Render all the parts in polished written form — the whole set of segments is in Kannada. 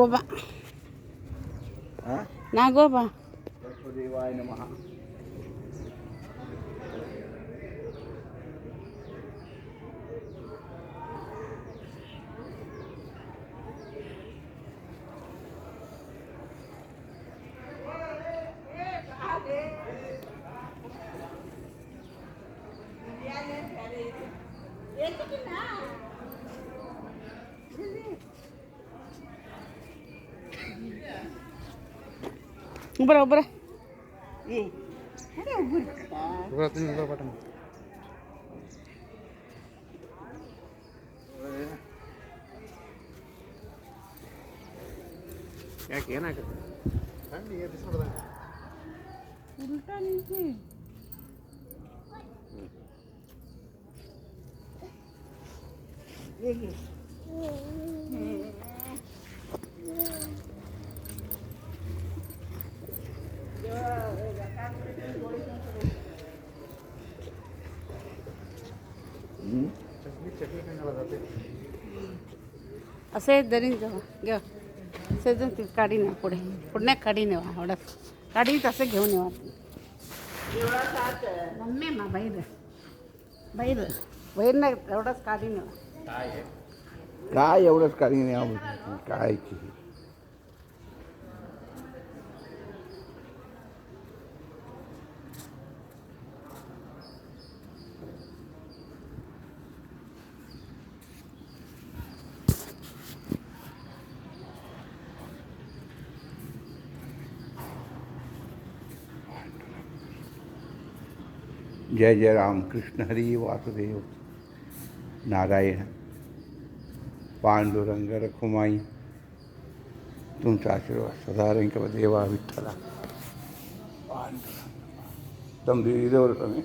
ನಾಗೋಬ ನಾಗೋಬ ದೇವಾಯ ನಮಃ. ಒಬ್ಬರ ಒಬ್ಬರ ಯಾಕೆ ಏನಾಗುತ್ತೆ? ಉಲ್ಟಾ ನಿಂತಿ ಹೇಗೆ असे दरीन जेव्हा घ्या सेजून ती काढी नाही पुढे काढी नेवा एवढा काढी तसं घेऊन येवा मम्मी मा बाहेर बाहेर बाहेर नाही एवढाच काढी नेवा काय एवढंच काही नाही काय की जय जय राम कृष्ण हरी वासुदेव नारायण पांडुरंग रखुमाई तुमचा आशीर्वाद सदा ರಂಕವ ದೇವ ವಿಠಲ ಪಾಂಡುರಂಗ ತಮ್ಮದು ಇದೇವರು ಸ್ವಾಮಿ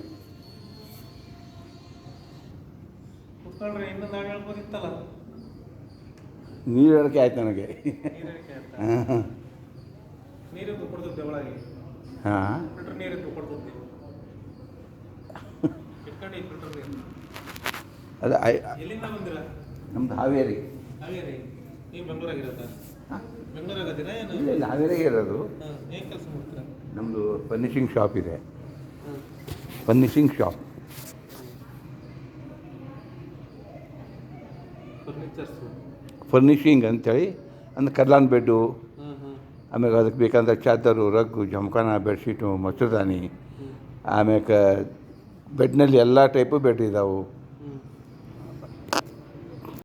ನೀರು ಹೇಳಿಕೆ ಆಯ್ತು ನನಗೆ ಹಾಂ ಅದು ನಮ್ದು ಹಾವೇರಿ ಇಲ್ಲ ಹಾವೇರಿಗೆ ಇರೋದು ನಮ್ಮದು ಫರ್ನಿಷಿಂಗ್ ಶಾಪ್ ಇದೆ ಫರ್ನಿಷಿಂಗ್ ಶಾಪ್ ಫರ್ನಿಷಿಂಗ್ ಅಂತೇಳಿ ಅಂದ್ರೆ ಕರ್ಲಾನ್ ಬೆಡ್ಡು ಆಮೇಲೆ ಅದಕ್ಕೆ ಬೇಕಂದ್ರೆ ಚಾದರು ರಗ್ಗು ಜಮಖಾನ ಬೆಡ್ಶೀಟು ಮಚ್ಚರ್ದಾನಿ ಆಮ್ಯಾಕೆ ಬೆಡ್ನಲ್ಲಿ ಎಲ್ಲ ಟೈಪು ಬೆಡ್ ಇದ್ದಾವೆ